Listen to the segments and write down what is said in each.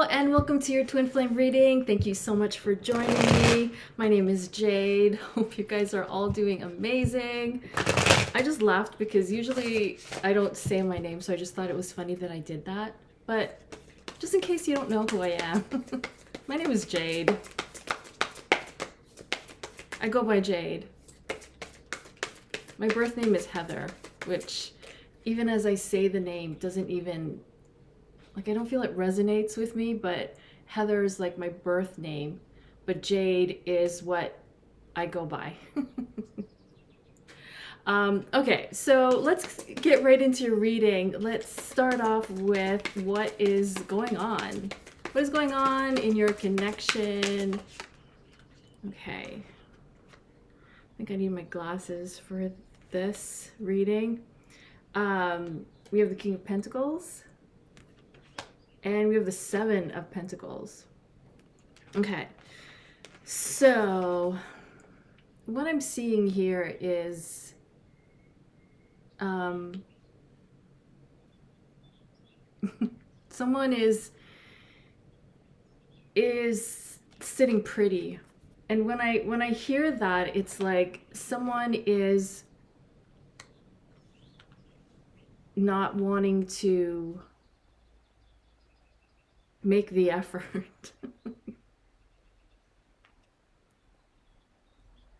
and welcome to your twin flame reading. Thank you so much for joining me. My name is Jade. Hope you guys are all doing amazing. I just laughed because usually I don't say my name, so I just thought it was funny that I did that. But just in case you don't know who I am, my name is Jade. I go by Jade. My birth name is Heather, which even as I say the name doesn't even, like, I don't feel it resonates with me, but Heather is like my birth name, but Jade is what I go by. Okay, so let's get right into your reading. Let's start off with what is going on. What is going on in your connection? Okay. I think I need my glasses for this reading. We have the King of Pentacles. And we have the Seven of Pentacles. Okay. So, what I'm seeing here is someone is sitting pretty. And when I hear that, it's like someone is not wanting to make the effort.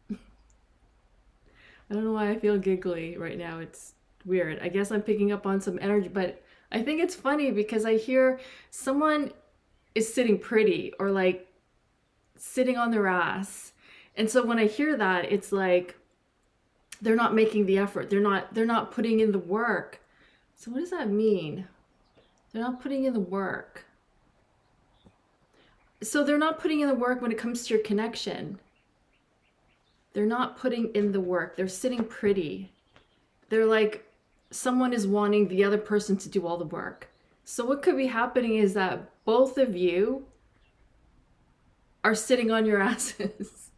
I don't know why I feel giggly right now. It's weird. I guess I'm picking up on some energy, but I think it's funny because I hear someone is sitting pretty or like sitting on their ass. And so when I hear that, it's like they're not making the effort. They're not putting in the work. So what does that mean? They're not putting in the work. So they're not putting in the work when it comes to your connection. They're not putting in the work. They're sitting pretty. They're like someone is wanting the other person to do all the work. So what could be happening is that both of you are sitting on your asses.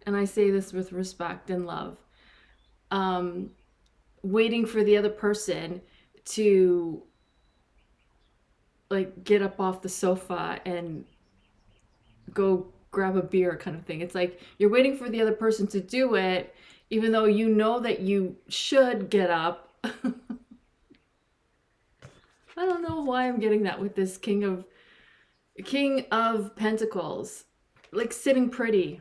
And I say this with respect and love. Waiting for the other person to like get up off the sofa and go grab a beer kind of thing. It's like you're waiting for the other person to do it, even though you know that you should get up. I don't know why I'm getting that with this King of Pentacles. Like sitting pretty.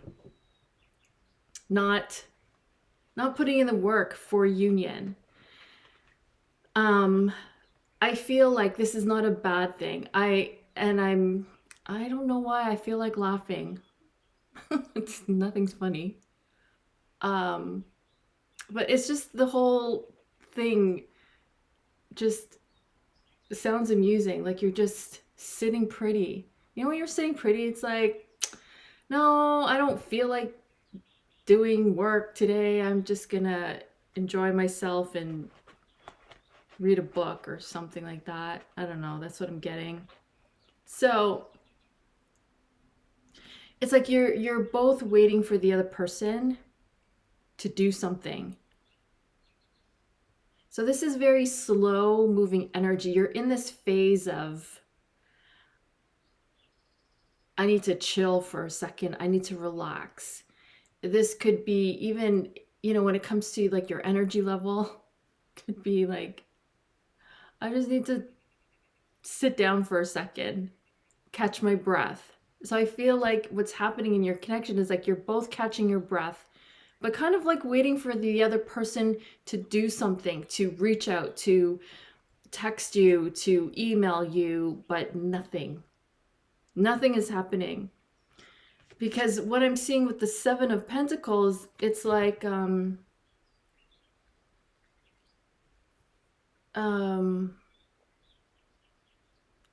Not putting in the work for union. I feel like this is not a bad thing. I don't know why I feel like laughing. Nothing's funny. But it's just the whole thing just sounds amusing. Like you're just sitting pretty. You know when you're sitting pretty, it's like, no, I don't feel like doing work today. I'm just gonna enjoy myself and read a book or something like that. I don't know. That's what I'm getting. So it's like you're both waiting for the other person to do something. So this is very slow moving energy. You're in this phase of, I need to chill for a second. I need to relax. This could be even, when it comes to like your energy level, could be like, I just need to sit down for a second, catch my breath. So I feel like what's happening in your connection is like you're both catching your breath, but kind of like waiting for the other person to do something, to reach out, to text you, to email you, but nothing. Nothing is happening. Because what I'm seeing with the Seven of Pentacles, it's like,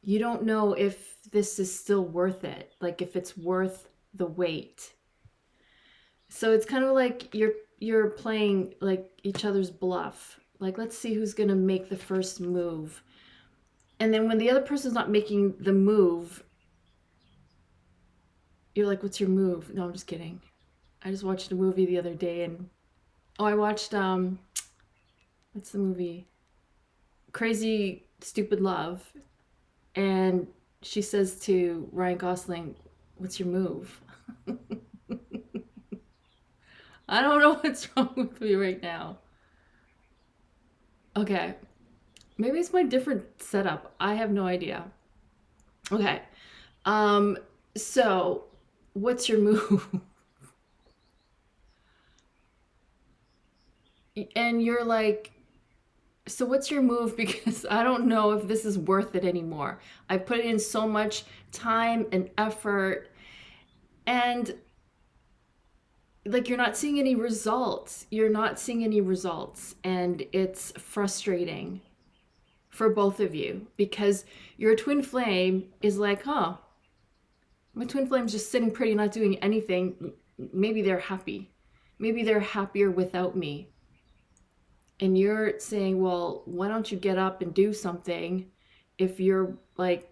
you don't know if this is still worth it, like if it's worth the wait. So it's kind of like you're playing like each other's bluff. Like, let's see who's gonna make the first move. And then when the other person's not making the move, you're like, what's your move? No, I'm just kidding. I just watched a movie the other day and I watched what's the movie? Crazy Stupid Love. And she says to Ryan Gosling, "What's your move?" I don't know what's wrong with me right now. Okay, maybe it's my different setup. I have no idea. Okay, um, so what's your move? And you're like, so what's your move? Because I don't know if this is worth it anymore. I put in so much time and effort, and like you're not seeing any results. You're not seeing any results, and it's frustrating for both of you because your twin flame is like, huh, my twin flame's just sitting pretty, not doing anything. Maybe they're happy. Maybe they're happier without me. And you're saying, well, why don't you get up and do something if you're like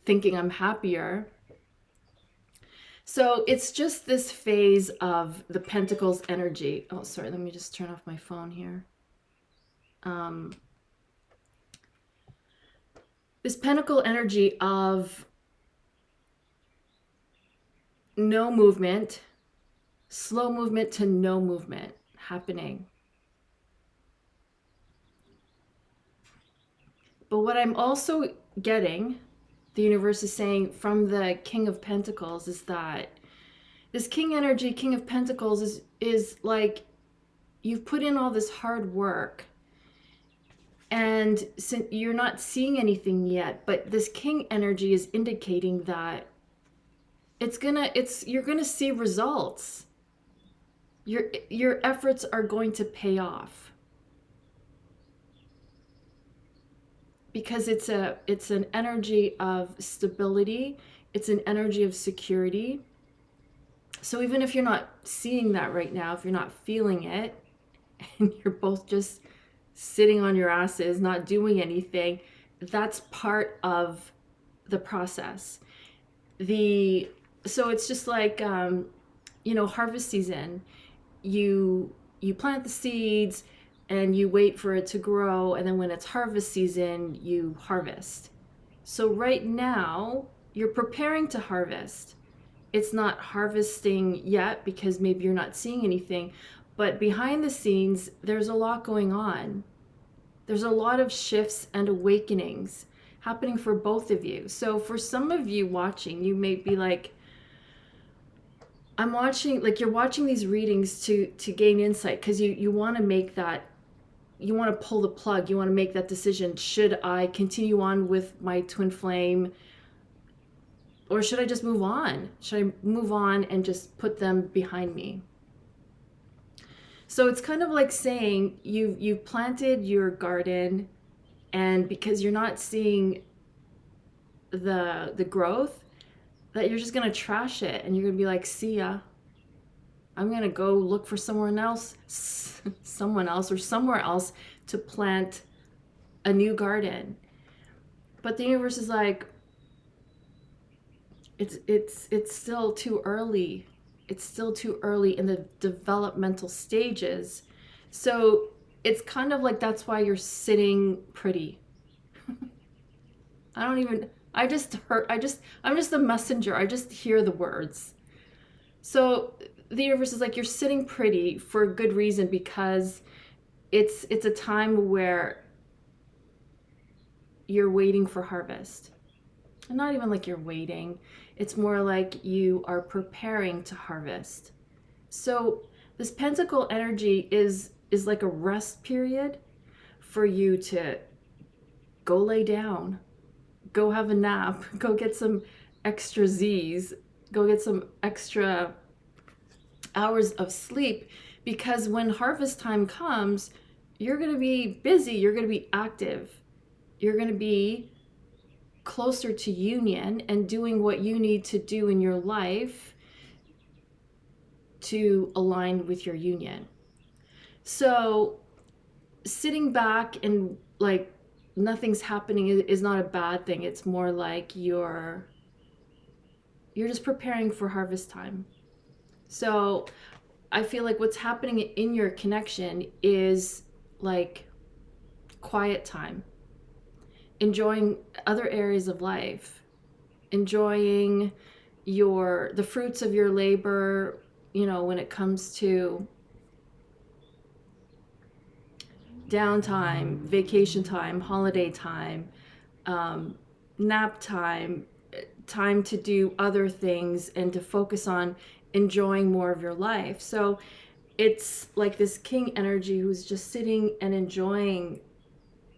thinking I'm happier? So it's just this phase of the Pentacles energy. Oh, sorry, let me just turn off my phone here. This Pentacle energy of no movement, slow movement to no movement happening. But what I'm also getting, the universe is saying from the King of Pentacles, is that this King energy, King of Pentacles, is like you've put in all this hard work and you're not seeing anything yet, but this King energy is indicating that you're gonna see results. Your efforts are going to pay off. Because it's an energy of stability, it's an energy of security. So even if you're not seeing that right now, if you're not feeling it, and you're both just sitting on your asses, not doing anything, that's part of the process. So it's just like harvest season. You plant the seeds and you wait for it to grow, and then when it's harvest season, you harvest. So right now, you're preparing to harvest. It's not harvesting yet because maybe you're not seeing anything, but behind the scenes, there's a lot going on. There's a lot of shifts and awakenings happening for both of you. So for some of you watching, you may be like, I'm watching, like you're watching these readings to gain insight because you want to make that, you want to pull the plug, you want to make that decision. Should I continue on with my twin flame, or should I just move on? Should I move on and just put them behind me? So it's kind of like saying you've planted your garden, and because you're not seeing the growth, that you're just gonna trash it and you're gonna be like, see ya. I'm gonna go look for someone else or somewhere else to plant a new garden. But the universe is like, it's still too early. It's still too early in the developmental stages. So it's kind of like that's why you're sitting pretty. I'm just the messenger. I just hear the words. So the universe is like, you're sitting pretty for a good reason, because it's a time where you're waiting for harvest. And not even like you're waiting. It's more like you are preparing to harvest. So this pentacle energy is like a rest period for you to go lay down, go have a nap, go get some extra Z's, go get some extra hours of sleep, because when harvest time comes, you're going to be busy, you're going to be active, you're going to be closer to union and doing what you need to do in your life to align with your union. So sitting back and like nothing's happening is not a bad thing. It's more like you're just preparing for harvest time. So I feel like what's happening in your connection is like quiet time. enjoying other areas of life, enjoying the fruits of your labor, when it comes to downtime, vacation time, holiday time, nap time, time to do other things and to focus on enjoying more of your life. So it's like this king energy who's just sitting and enjoying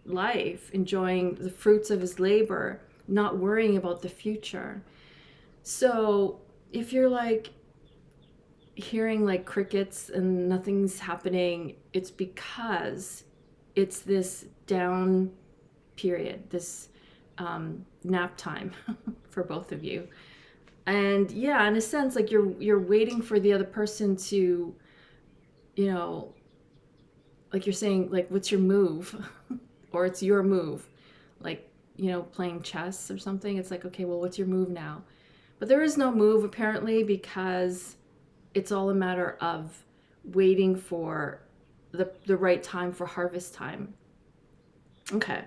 life, enjoying the fruits of his labor, not worrying about the future. So if you're like hearing like crickets and nothing's happening, it's because it's this down period, this nap time for both of you. And yeah, in a sense, like you're waiting for the other person to, like you're saying, like, what's your move? Or it's your move. Like, playing chess or something. It's like, okay, well, what's your move now? But there is no move apparently, because it's all a matter of waiting for the right time for harvest time. Okay.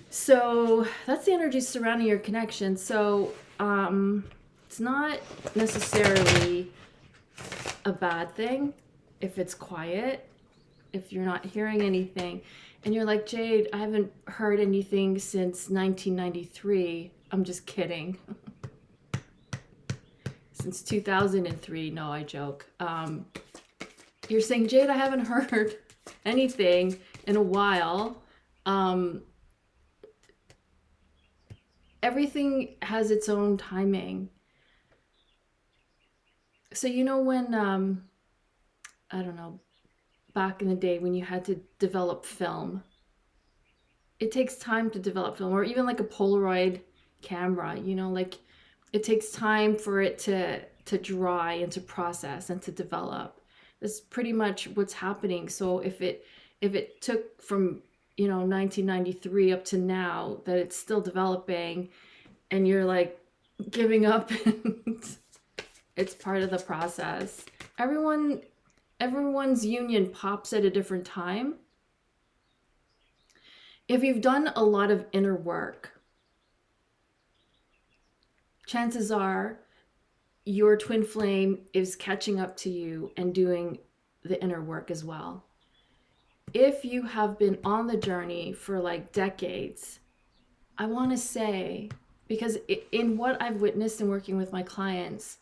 So that's the energy surrounding your connection. So it's not necessarily a bad thing if it's quiet, if you're not hearing anything. And you're like, Jade, I haven't heard anything since 1993. I'm just kidding. Since 2003. No, I joke. You're saying, Jade, I haven't heard anything in a while. Everything has its own timing. So when, I don't know, back in the day when you had to develop film, it takes time to develop film, or even like a Polaroid camera, like it takes time for it to dry and to process and to develop. That's pretty much what's happening. So if it took from 1993 up to now that it's still developing, and you're like giving up, and it's part of the process. Everyone's union pops at a different time. If you've done a lot of inner work, chances are your twin flame is catching up to you and doing the inner work as well. If you have been on the journey for like decades, I want to say, because in what I've witnessed in working with my clients,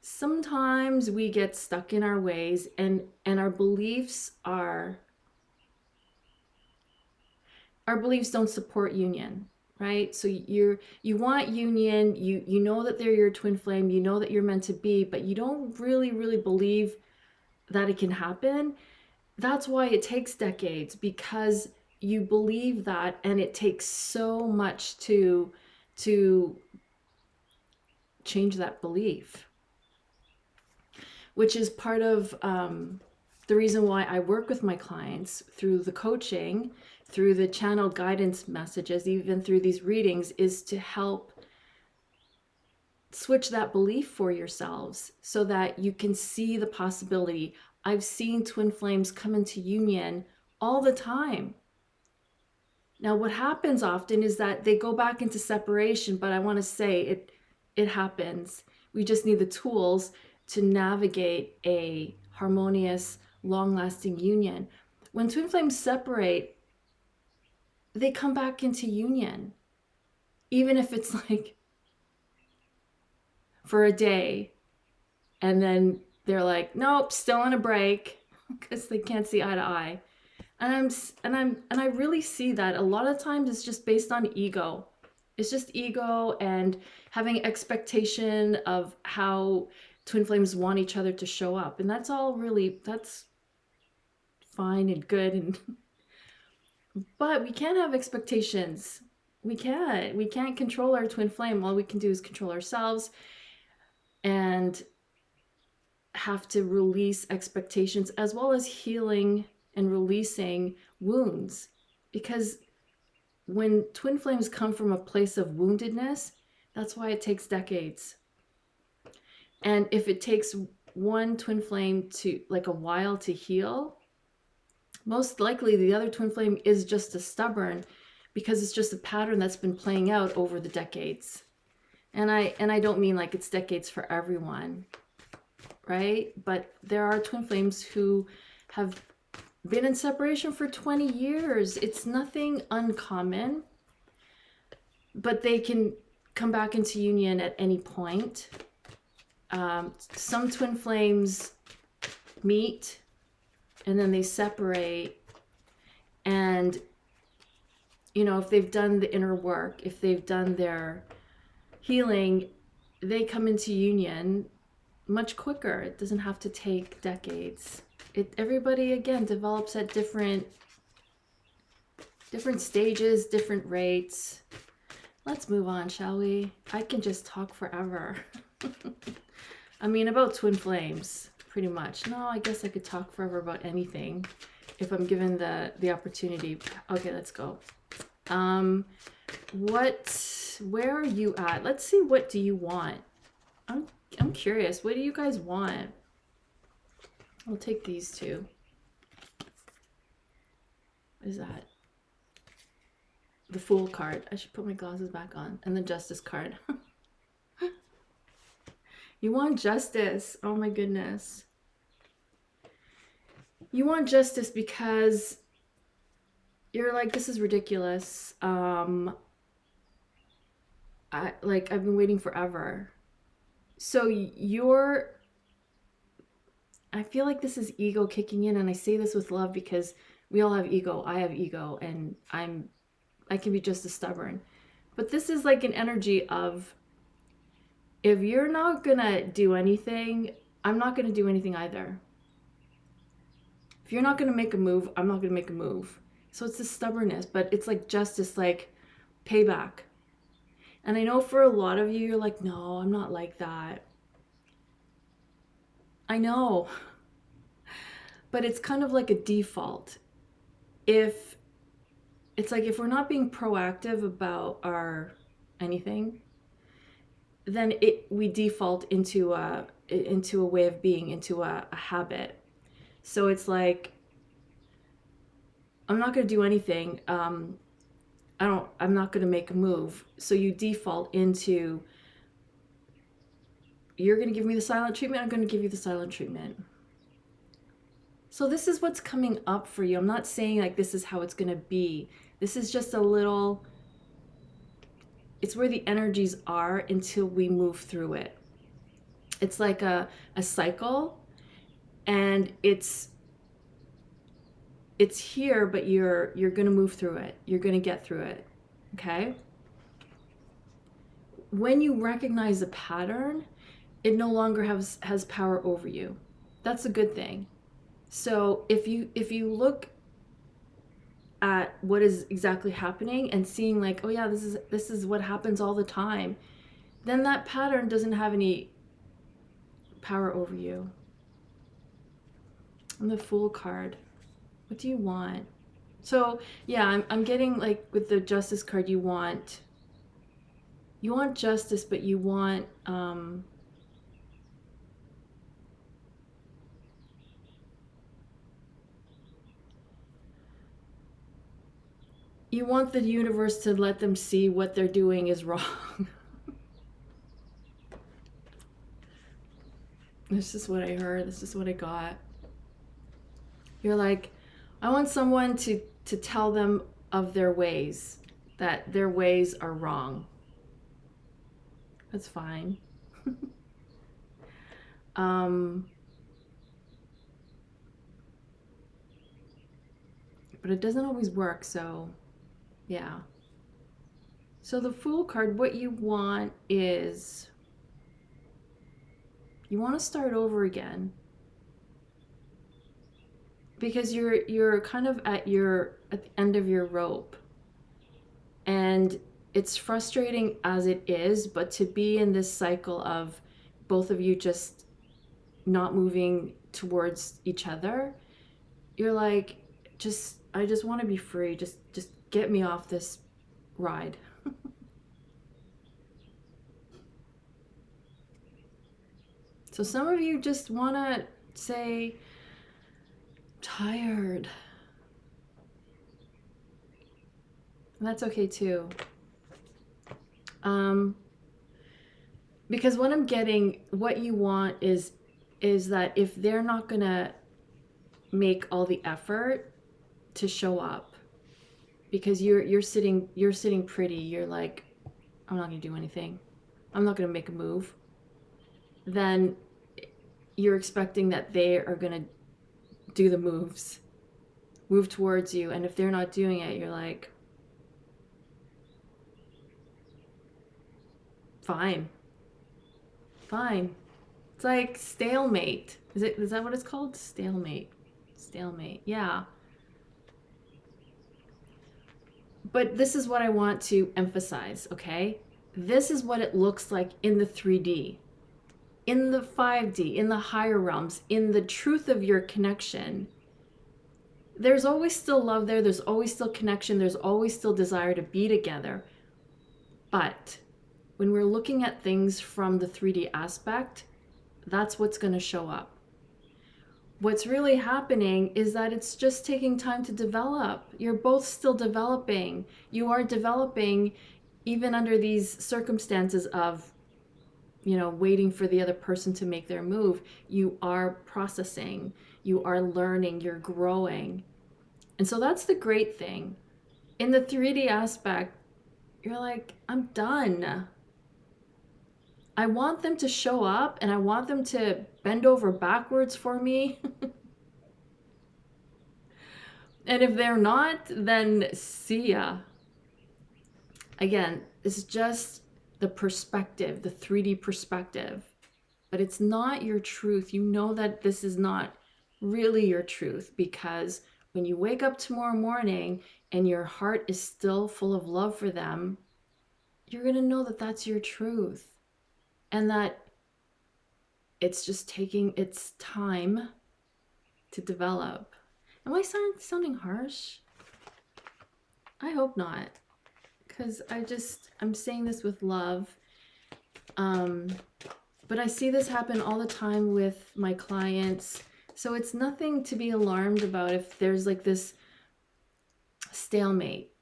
sometimes we get stuck in our ways, and our beliefs don't support union, right? So you want union, you know that they're your twin flame, you know that you're meant to be, but you don't really believe that it can happen. That's why it takes decades, because you believe that, and it takes so much to change that belief, which is part of the reason why I work with my clients through the coaching, through the channeled guidance messages, even through these readings, is to help switch that belief for yourselves so that you can see the possibility. I've seen twin flames come into union all the time. Now, what happens often is that they go back into separation, but I want to say it happens. We just need the tools to navigate a harmonious, long-lasting union. When twin flames separate, they come back into union, even if it's like for a day, and then they're like, nope, still on a break, because they can't see eye to eye. And I really see that a lot of times it's just based on ego. It's just ego and having expectation of how twin flames want each other to show up. And that's fine and good. But we can't have expectations. We can't control our twin flame. All we can do is control ourselves and have to release expectations, as well as healing and releasing wounds. Because when twin flames come from a place of woundedness, that's why it takes decades. And if it takes one twin flame to like a while to heal, most likely the other twin flame is just as stubborn, because it's just a pattern that's been playing out over the decades. And I don't mean like it's decades for everyone, right? But there are twin flames who have been in separation for 20 years. It's nothing uncommon, but they can come back into union at any point. Some twin flames meet and then they separate, and you know, if they've done the inner work, if they've done their healing, they come into union much quicker. It doesn't have to take decades. Everybody again develops at different stages, different rates. Let's move on, shall we? I can just talk forever. I mean, about twin flames, pretty much. No, I guess I could talk forever about anything if I'm given the opportunity. Okay, let's go. Where are you at? Let's see, what do you want? I'm curious. What do you guys want? I'll take these two. What is that? The Fool card. I should put my glasses back on. And the Justice card. You want justice. Oh my goodness. You want justice because you're like, this is ridiculous. I've been waiting forever. So I feel like this is ego kicking in, and I say this with love because we all have ego. I have ego, and I can be just as stubborn. But this is like an energy of, if you're not gonna do anything, I'm not gonna do anything either. If you're not gonna make a move, I'm not gonna make a move. So it's this stubbornness, but it's like justice, like payback. And I know for a lot of you, you're like, no, I'm not like that. I know. But it's kind of like a default. If we're not being proactive about our anything, then we default into a way of being, into a habit. So it's like, I'm not going to do anything. I'm not going to make a move. So you default into, you're going to give me the silent treatment, I'm going to give you the silent treatment. So this is what's coming up for you. I'm not saying like this is how it's going to be. This is just a little, it's where the energies are until we move through it. It's like a cycle, and it's here, but you're going to move through it. You're going to get through it. Okay? When you recognize a pattern, it no longer has power over you. That's a good thing. So if you look at what is exactly happening and seeing like, oh yeah, this is what happens all the time, then that pattern doesn't have any power over you. And the Fool card. What do you want? So yeah, I'm getting like with the Justice card, you want justice, but you want you want the universe to let them see what they're doing is wrong. This is what I heard. This is what I got. You're like, I want someone to tell them of their ways, that their ways are wrong. That's fine. But it doesn't always work, so yeah. So the Fool card, what you want is, you want to start over again. Because you're kind of at the end of your rope. And it's frustrating as it is, but to be in this cycle of both of you just not moving towards each other, you're like, I just want to be free. Just get me off this ride. So some of you just want to say, tired. And that's okay too. Because what I'm getting, what you want is that if they're not gonna make all the effort to show up, because you're sitting pretty, you're like, I'm not gonna do anything, I'm not gonna make a move, then you're expecting that they are gonna do the moves, move towards you, and if they're not doing it, you're like, fine. It's like stalemate. Is that what it's called? Stalemate. Yeah. But this is what I want to emphasize, okay? This is what it looks like in the 3D, in the 5D, in the higher realms, in the truth of your connection. There's always still love there. There's always still connection. There's always still desire to be together. But when we're looking at things from the 3D aspect, that's what's going to show up. What's really happening is that it's just taking time to develop. You're both still developing. You are developing even under these circumstances of, waiting for the other person to make their move. You are processing, you are learning, you're growing. And so that's the great thing. In the 3D aspect, you're like, I'm done. I want them to show up and I want them to bend over backwards for me. And if they're not, then see ya. Again, it's just the perspective, the 3D perspective. But it's not your truth. You know that this is not really your truth, because when you wake up tomorrow morning and your heart is still full of love for them, you're going to know that that's your truth. And that it's just taking its time to develop. Am I sounding harsh? I hope not. Because I'm saying this with love. But I see this happen all the time with my clients. So it's nothing to be alarmed about if there's like this stalemate.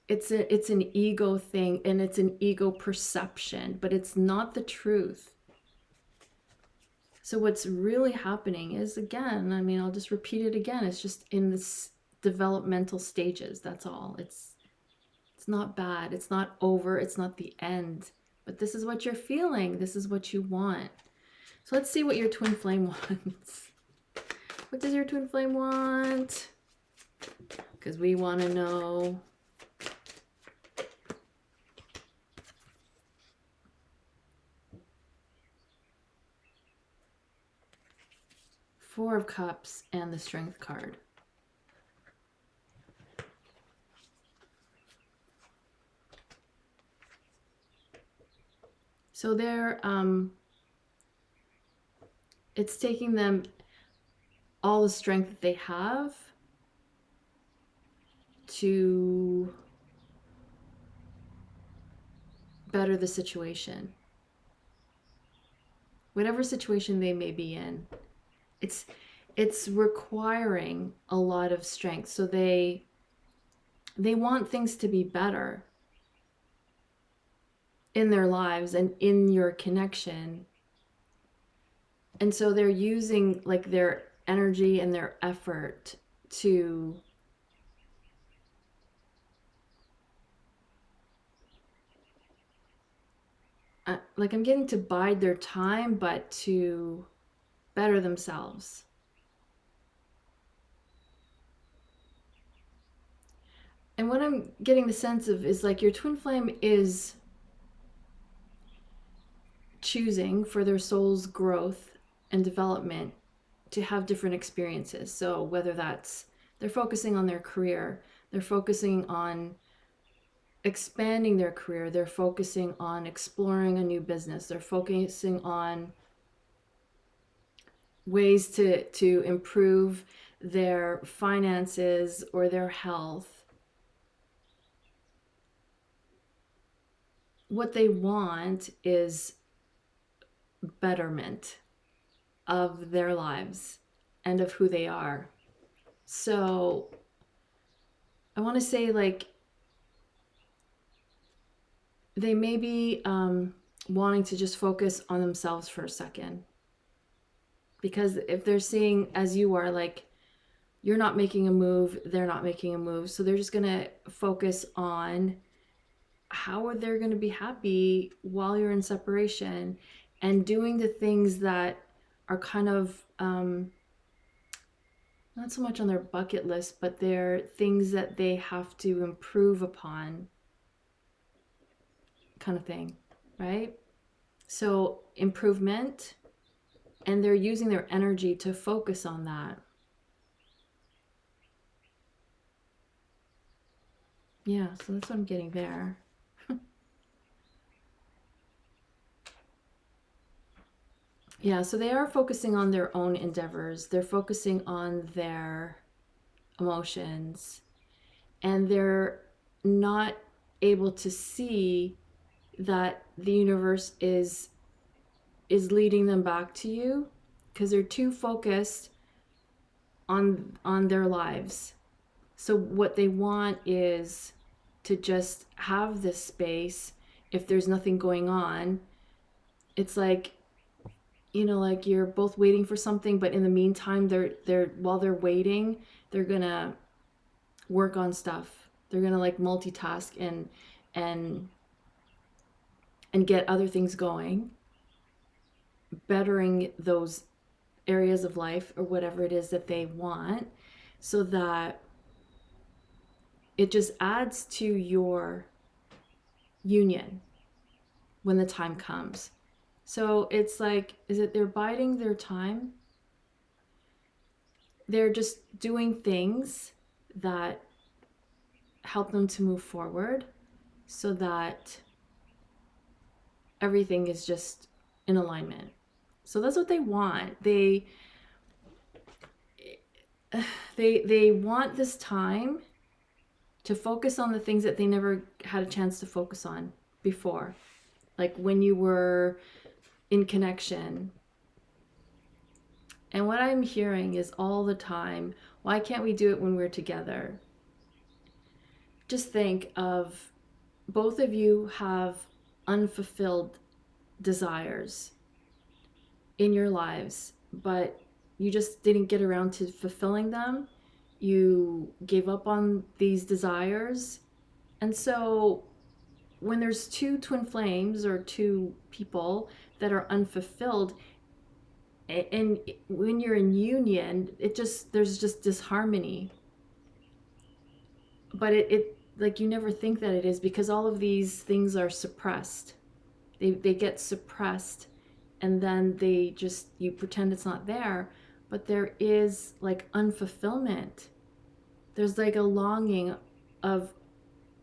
It's an ego thing, and it's an ego perception, but it's not the truth. So what's really happening is, again, I'll just repeat it again, it's just in this developmental stages, that's all. It's not bad, it's not over, it's not the end, but this is what you're feeling, this is what you want. So let's see what your twin flame wants. What does your twin flame want? Because we want to know. Four of Cups and the Strength card. So they're, it's taking them all the strength that they have to better the situation. Whatever situation they may be in. It's requiring a lot of strength. So they want things to be better in their lives and in your connection. And so they're using like their energy and their effort to I'm getting to bide their time, but to better themselves. And what I'm getting the sense of is like your twin flame is choosing for their soul's growth and development to have different experiences. So whether that's they're focusing on their career, they're focusing on expanding their career, they're focusing on exploring a new business, they're focusing on ways to improve their finances or their health. What they want is betterment of their lives and of who they are. So I want to say, like, they may be wanting to just focus on themselves for a second. Because if they're seeing, as you are, like, you're not making a move, they're not making a move, so they're just going to focus on how are they going to be happy while you're in separation, and doing the things that are kind of not so much on their bucket list, but they're things that they have to improve upon, kind of thing, right? So improvement, and they're using their energy to focus on that. Yeah, so that's what I'm getting there. Yeah, so they are focusing on their own endeavors. They're focusing on their emotions, and they're not able to see that the universe is leading them back to you, because they're too focused on their lives. So what they want is to just have this space. If there's nothing going on, it's like, you know, like you're both waiting for something, but in the meantime, they're while they're waiting, they're gonna work on stuff. They're gonna like multitask and get other things going, bettering those areas of life or whatever it is that they want, so that it just adds to your union when the time comes. So it's like, is it they're biding their time? They're just doing things that help them to move forward, so that everything is just in alignment. So that's what they want. They want this time to focus on the things that they never had a chance to focus on before. Like when you were in connection. And what I'm hearing is all the time, why can't we do it when we're together? Just think of, both of you have unfulfilled desires in your lives, but you just didn't get around to fulfilling them. You gave up on these desires. And so when there's two twin flames or two people that are unfulfilled, and when you're in union, there's just disharmony. But it like, you never think that it is, because all of these things are suppressed. They get suppressed, and then you pretend it's not there, but there is like unfulfillment. There's like a longing of,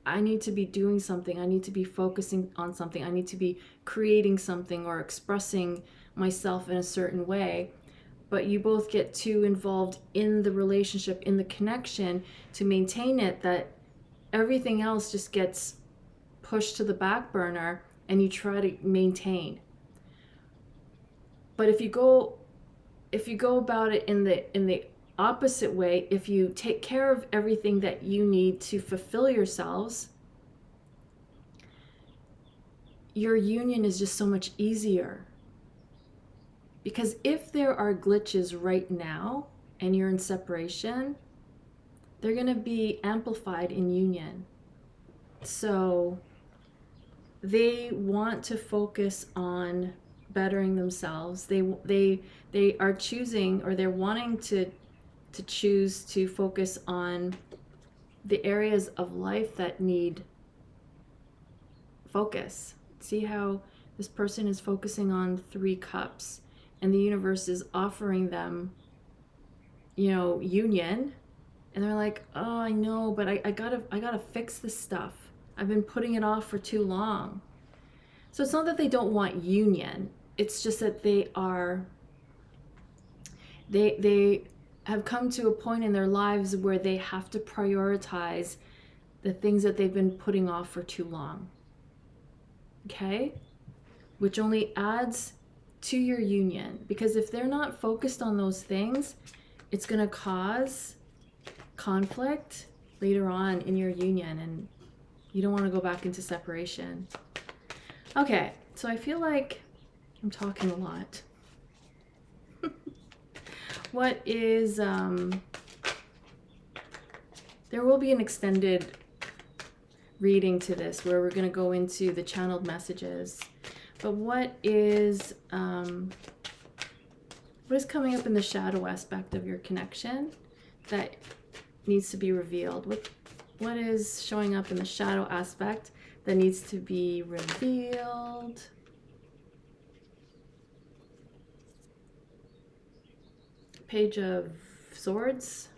I need to be doing something, I need to be focusing on something, I need to be creating something or expressing myself in a certain way. But you both get too involved in the relationship, in the connection, to maintain it, that everything else just gets pushed to the back burner, and you try to maintain. But if you go about it in the opposite way, if you take care of everything that you need to fulfill yourselves, your union is just so much easier. Because if there are glitches right now and you're in separation, they're going to be amplified in union. So they want to focus on bettering themselves. They are choosing, or they're wanting to choose to focus on the areas of life that need focus. See how this person is focusing on 3 cups, and the universe is offering them, union, and they're like, oh, I know, but I gotta fix this stuff. I've been putting it off for too long. So it's not that they don't want union. It's just that they have come to a point in their lives where they have to prioritize the things that they've been putting off for too long. Okay? Which only adds to your union. Because if they're not focused on those things, it's going to cause conflict later on in your union, and you don't want to go back into separation. Okay, so I feel like I'm talking a lot. What is, there will be an extended reading to this where we're going to go into the channeled messages. But what is coming up in the shadow aspect of your connection that needs to be revealed? What is showing up in the shadow aspect that needs to be revealed? Page of Swords.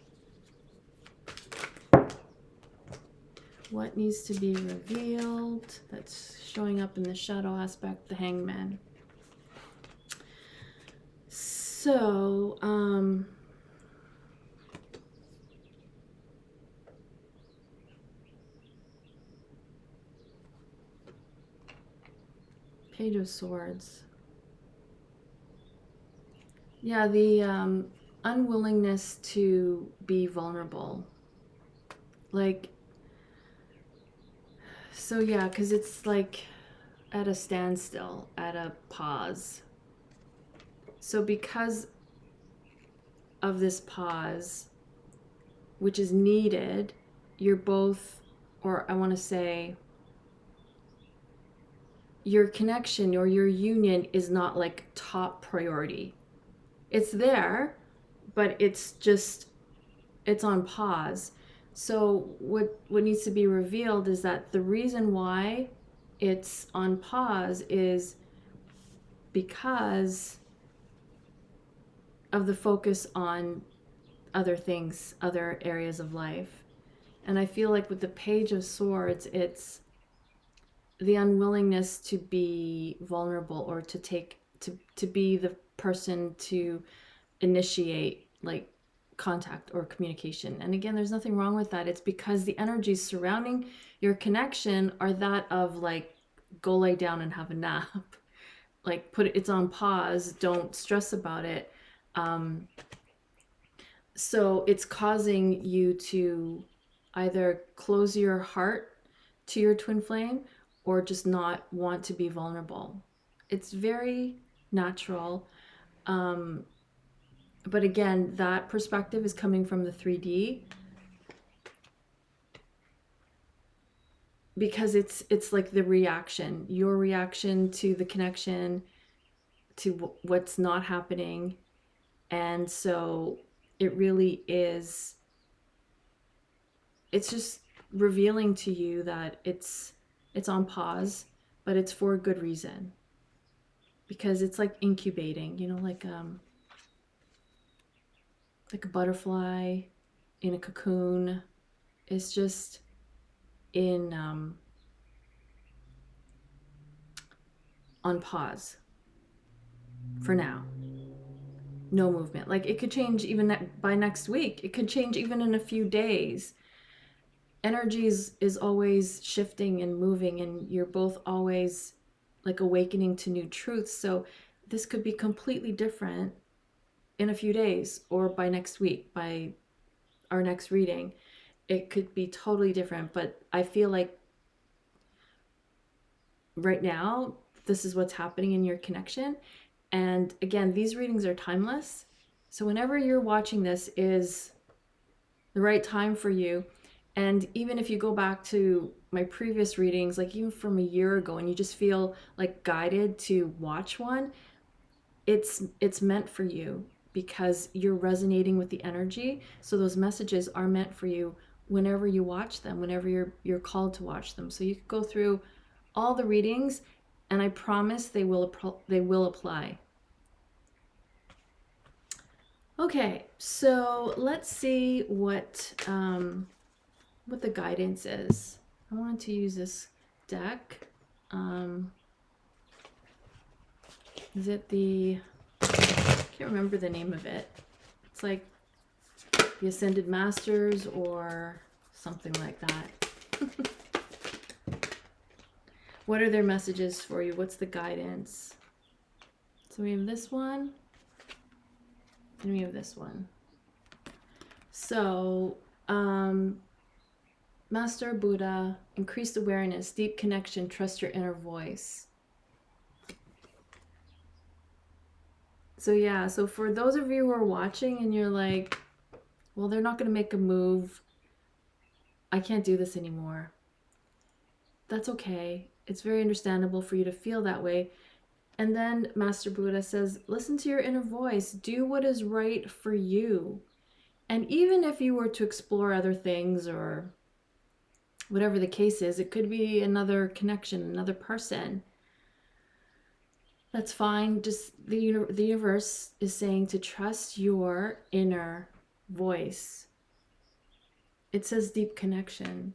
What needs to be revealed that's showing up in the shadow aspect? The Hangman. So, Page of Swords. Yeah, the unwillingness to be vulnerable. Like, so yeah, because it's like at a standstill, at a pause. So because of this pause, which is needed, you're both, or I want to say, your connection or your union is not like top priority. It's there, but it's on pause. So what needs to be revealed is that the reason why it's on pause is because of the focus on other things, other areas of life. And I feel like with the Page of Swords, it's the unwillingness to be vulnerable or to be the person to initiate like contact or communication. And again, there's nothing wrong with that. It's because the energies surrounding your connection are that of like, go lay down and have a nap. Like it's on pause, don't stress about it. So it's causing you to either close your heart to your twin flame or just not want to be vulnerable. It's very natural. But again, that perspective is coming from the 3D because it's like the reaction, your reaction to the connection, to what's not happening. And so it really is, it's just revealing to you that it's on pause, but it's for a good reason. Because it's like incubating, you know, like a butterfly in a cocoon. It's just in on pause for now. No movement. Like it could change even by next week. It could change even in a few days. Energy is always shifting and moving, and you're both always like awakening to new truths. So this could be completely different in a few days or by next week, by our next reading. It could be totally different, but I feel like right now, this is what's happening in your connection. And again, these readings are timeless. So whenever you're watching this is the right time for you. And even if you go back to my previous readings, like even from a year ago, and you just feel like guided to watch one, it's meant for you because you're resonating with the energy. So those messages are meant for you whenever you watch them, whenever you're called to watch them. So you could go through all the readings, and I promise they will apply. Okay, so let's see what the guidance is. I wanted to use this deck. Is it the, I can't remember the name of it. It's like the Ascended Masters or something like that. What are their messages for you? What's the guidance? So we have this one, and we have this one. So, Master Buddha, increased awareness, deep connection, trust your inner voice. So yeah, so for those of you who are watching and you're like, well, they're not going to make a move, I can't do this anymore. That's okay. It's very understandable for you to feel that way. And then Master Buddha says, listen to your inner voice. Do what is right for you. And even if you were to explore other things or whatever the case is, it could be another connection, another person. That's fine. Just the universe is saying to trust your inner voice. It says deep connection.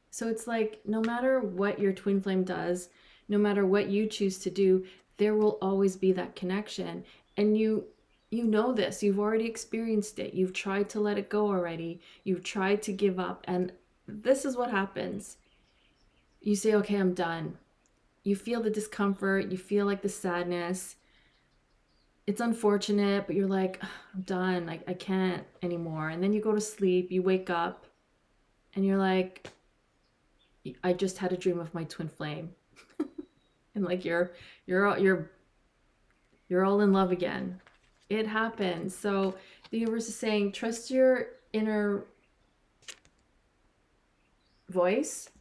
So it's like no matter what your twin flame does, no matter what you choose to do, there will always be that connection. And you know this. You've already experienced it. You've tried to let it go already. You've tried to give up. And this is what happens. You say, okay, I'm done. You feel the discomfort. You feel like the sadness. It's unfortunate, but you're like, I'm done. I can't anymore. And then you go to sleep. You wake up and you're like, I just had a dream of my twin flame. And like you're all in love again. It happens. So the universe is saying, trust your inner voice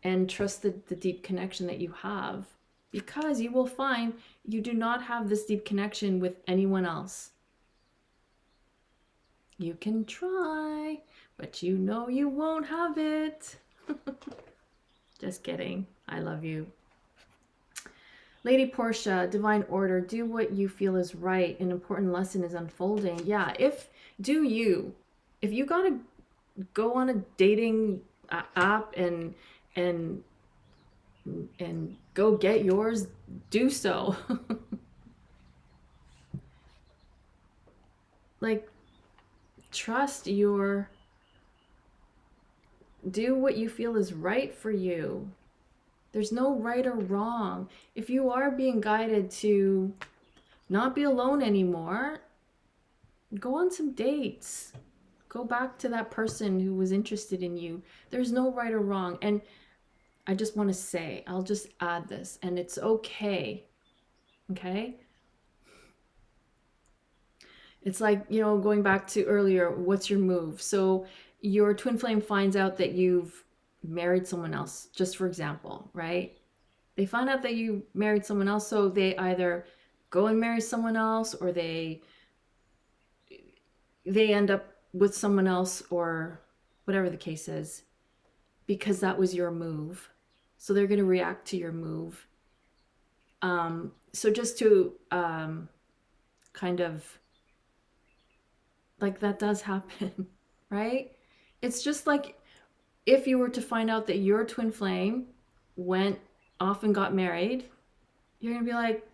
and trust the deep connection that you have, because you will find you do not have this deep connection with anyone else. You can try, but you know you won't have it. Just kidding. I love you. Lady Portia, Divine Order, do what you feel is right. An important lesson is unfolding. Yeah, if you gotta go on a dating app and go get yours, do so. Like, trust your, do what you feel is right for you. There's no right or wrong. If you are being guided to not be alone anymore, go on some dates. Go back to that person who was interested in you. There's no right or wrong. And I just want to say, I'll just add this, and it's okay. Okay? It's like, going back to earlier, what's your move? So your twin flame finds out that you've married someone else, just for example, right? They find out that you married someone else, so they either go and marry someone else, or they end up with someone else, or whatever the case is, because that was your move. So they're going to react to your move. So just to kind of, like, that does happen, right? It's just like if you were to find out that your twin flame went off and got married, you're going to be like,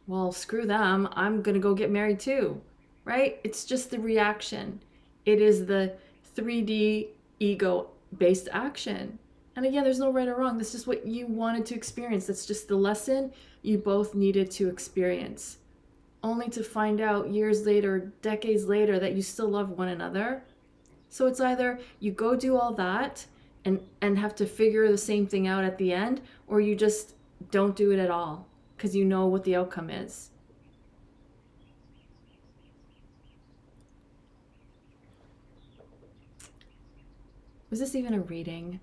well, screw them. I'm going to go get married too, right? It's just the reaction. It is the 3D ego-based action. And again, there's no right or wrong. This is what you wanted to experience. That's just the lesson you both needed to experience. Only to find out years later, decades later, that you still love one another. So it's either you go do all that and have to figure the same thing out at the end, or you just don't do it at all because you know what the outcome is. Was this even a reading?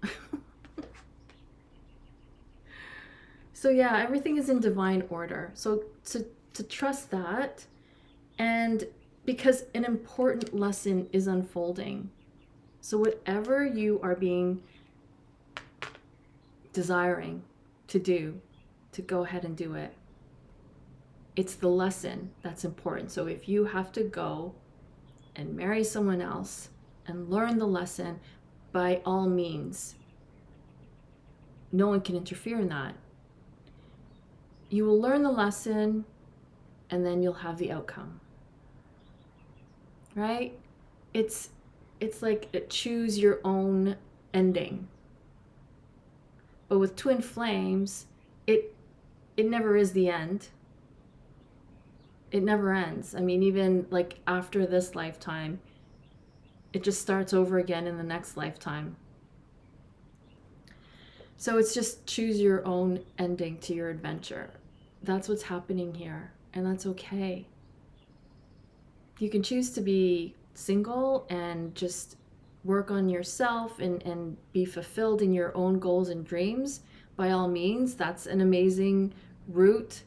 So yeah, everything is in divine order. So to trust that, and because an important lesson is unfolding. So whatever you are being desiring to do, to go ahead and do it. It's the lesson that's important. So if you have to go and marry someone else and learn the lesson, by all means, no one can interfere in that. You will learn the lesson, and then you'll have the outcome, right? It's like a choose your own ending. But with twin flames, it never is the end. It never ends. I mean, even like after this lifetime, it just starts over again in the next lifetime. So it's just choose your own ending to your adventure. That's what's happening here. and that's okay. You can choose to be single and just work on yourself and be fulfilled in your own goals and dreams. By all means, that's an amazing route.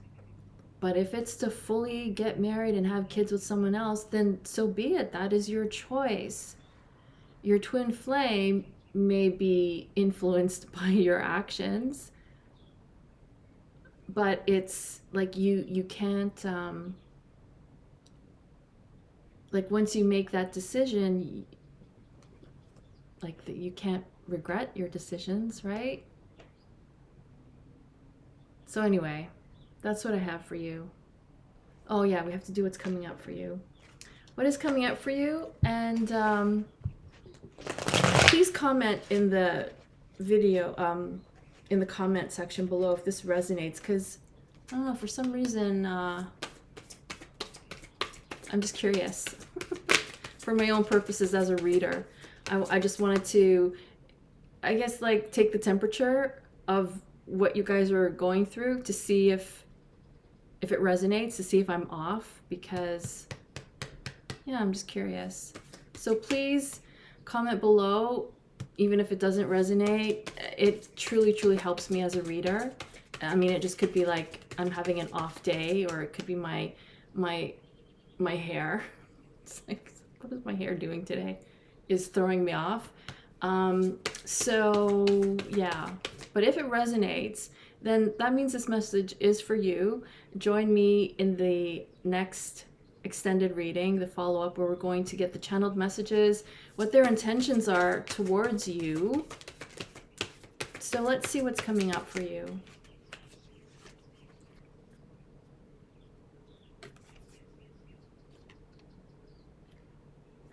But if it's to fully get married and have kids with someone else, then so be it. That is your choice. Your twin flame may be influenced by your actions, but it's like you can't like once you make that decision, like that you can't regret your decisions, right? So anyway, that's what I have for you. Oh yeah, we have to do what's coming up for you. What is coming up for you? And please comment in the video, in the comment section below if this resonates, because I don't know, for some reason, I'm just curious. For my own purposes as a reader, I just wanted to, I guess, like take the temperature of what you guys are going through to see if it resonates, to see if I'm off, because yeah, I'm just curious. So please comment below, even if it doesn't resonate. It truly, truly helps me as a reader. I mean, it just could be like I'm having an off day, or it could be my hair. It's like, what is my hair doing today? Is throwing me off. So yeah, but if it resonates, then that means this message is for you. Join me in the next extended reading, the follow-up, where we're going to get the channeled messages, what their intentions are towards you. So let's see what's coming up for you.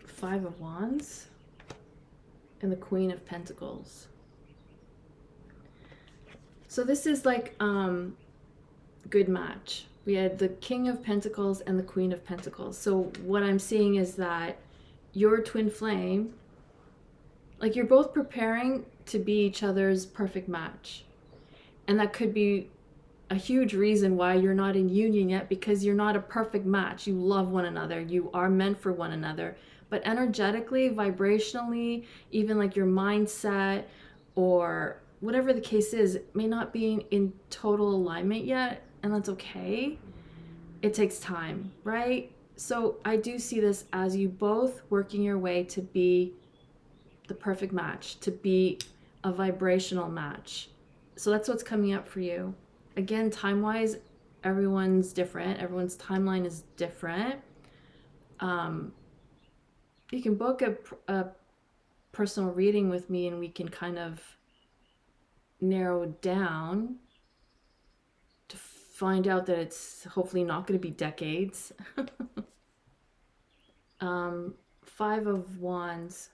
Five of Wands and the Queen of Pentacles. So this is like good match. We had the King of Pentacles and the Queen of Pentacles. So what I'm seeing is that your twin flame, like you're both preparing to be each other's perfect match. And that could be a huge reason why you're not in union yet, because you're not a perfect match. You love one another. You are meant for one another. But energetically, vibrationally, even like your mindset or whatever the case is, it may not be in total alignment yet, and that's okay. It takes time, right? So I do see this as you both working your way to be the perfect match, to be a vibrational match. So that's what's coming up for you. Again, time-wise, everyone's different. Everyone's timeline is different. You can book a personal reading with me, and we can kind of narrow down to find out that it's hopefully not going to be decades. Five of Wands.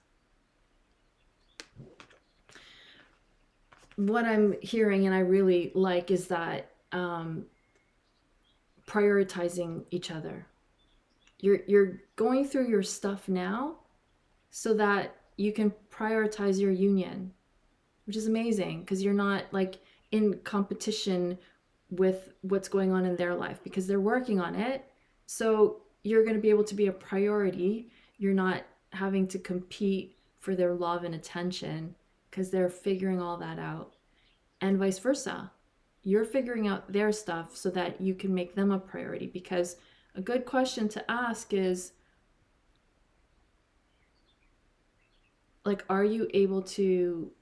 What I'm hearing, and I really like, is that prioritizing each other. You're going through your stuff now so that you can prioritize your union, which is amazing, because you're not like in competition with what's going on in their life, because they're working on it. So you're going to be able to be a priority. You're not having to compete for their love and attention, because they're figuring all that out. And vice versa. You're figuring out their stuff so that you can make them a priority. Because a good question to ask is, like, are you able to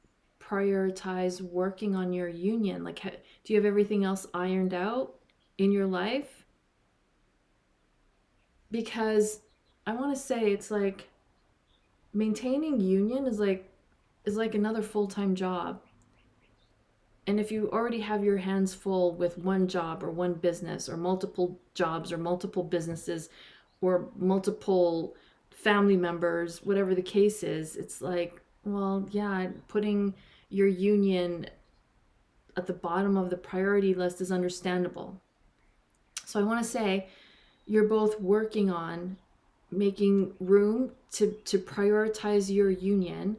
prioritize working on your union? Like, do you have everything else ironed out in your life? Because I want to say, it's like maintaining union is like another full-time job. And if you already have your hands full with one job or one business or multiple jobs or multiple businesses or multiple family members, whatever the case is, it's like, well, yeah, putting your union at the bottom of the priority list is understandable. So I want to say you're both working on making room to prioritize your union,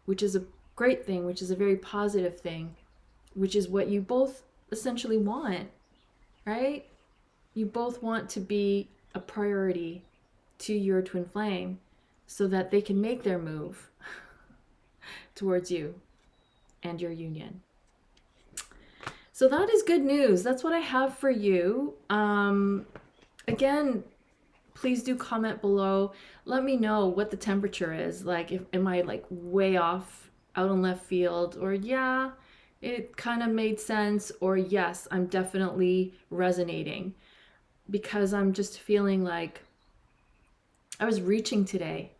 which is a great thing, which is a very positive thing, which is what you both essentially want, right? You both want to be a priority to your twin flame so that they can make their move towards you and your union. So that is good news. That's what I have for you. Again, please do comment below. Let me know what the temperature is. Like, am I like way off, out in left field, or yeah, it kind of made sense, or yes, I'm definitely resonating, because I'm just feeling like I was reaching today.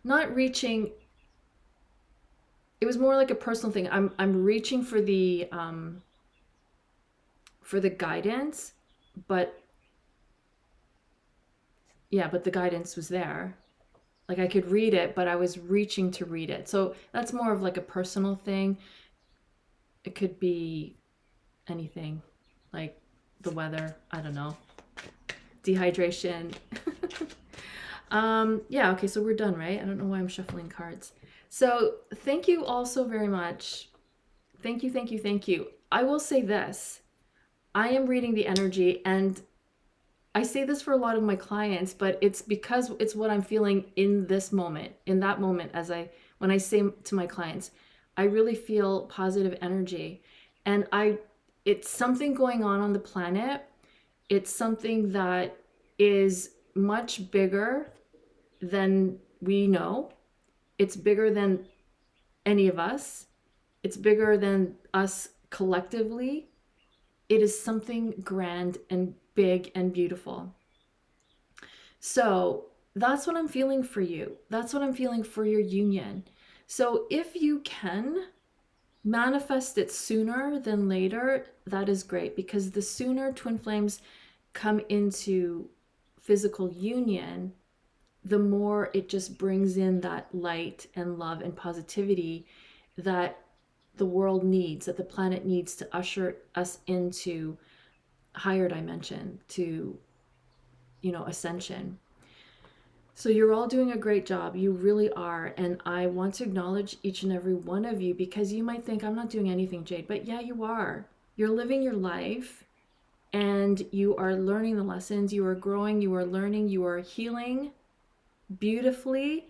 Not reaching, it was more like a personal thing. I'm reaching for the guidance, but yeah, but the guidance was there. Like I could read it, but I was reaching to read it. So that's more of like a personal thing. It could be anything, like the weather, I don't know, dehydration. Yeah, okay, so we're done, right? I don't know why I'm shuffling cards. So thank you all so very much. Thank you, thank you, thank you. I will say this. I am reading the energy, and I say this for a lot of my clients, but it's because it's what I'm feeling in this moment, in that moment, when I say to my clients, I really feel positive energy. And it's something going on the planet. It's something that is much bigger than we know. It's bigger than any of us. It's bigger than us collectively. It is something grand and big and beautiful. So that's what I'm feeling for you. That's what I'm feeling for your union. So if you can manifest it sooner than later, that is great, because the sooner twin flames come into physical union, the more it just brings in that light and love and positivity that the world needs, that the planet needs to usher us into higher dimension, to, ascension. So you're all doing a great job. You really are. And I want to acknowledge each and every one of you, because you might think I'm not doing anything, Jade, but yeah, you are. You're living your life, and you are learning the lessons. You are growing, you are learning, you are healing beautifully,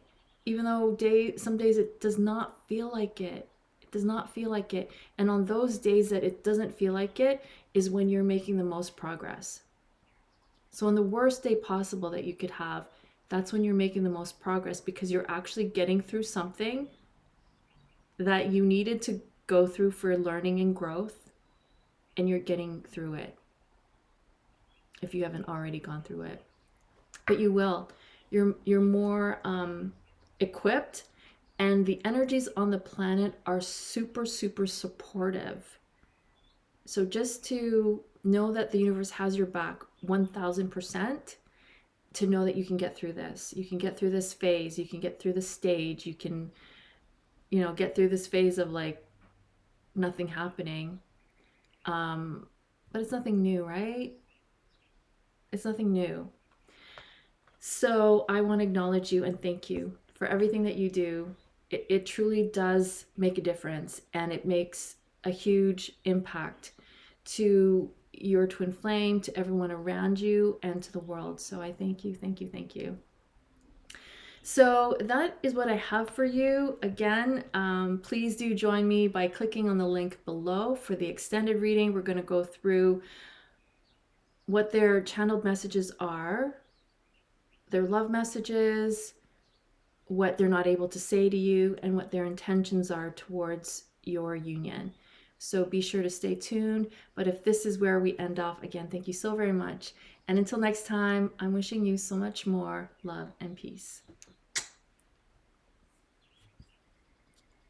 even though some days it does not feel like it. It does not feel like it. And on those days that it doesn't feel like it is when you're making the most progress. So on the worst day possible that you could have, that's when you're making the most progress, because you're actually getting through something that you needed to go through for learning and growth, and you're getting through it if you haven't already gone through it. But you will. You're more equipped, and the energies on the planet are super, super supportive. So just to know that the universe has your back 1000%, to know that you can get through this. You can get through this phase. You can get through the stage. You can, get through this phase of like nothing happening. But it's nothing new, right? It's nothing new. So I want to acknowledge you and thank you for everything that you do. It truly does make a difference, and it makes a huge impact to your twin flame, to everyone around you, and to the world. So I thank you, thank you, thank you. So that is what I have for you. Again, please do join me by clicking on the link below for the extended reading. We're going to go through what their channeled messages are, their love messages, what they're not able to say to you, and what their intentions are towards your union. So be sure to stay tuned. But if this is where we end off, again, thank you so very much. And until next time, I'm wishing you so much more love and peace.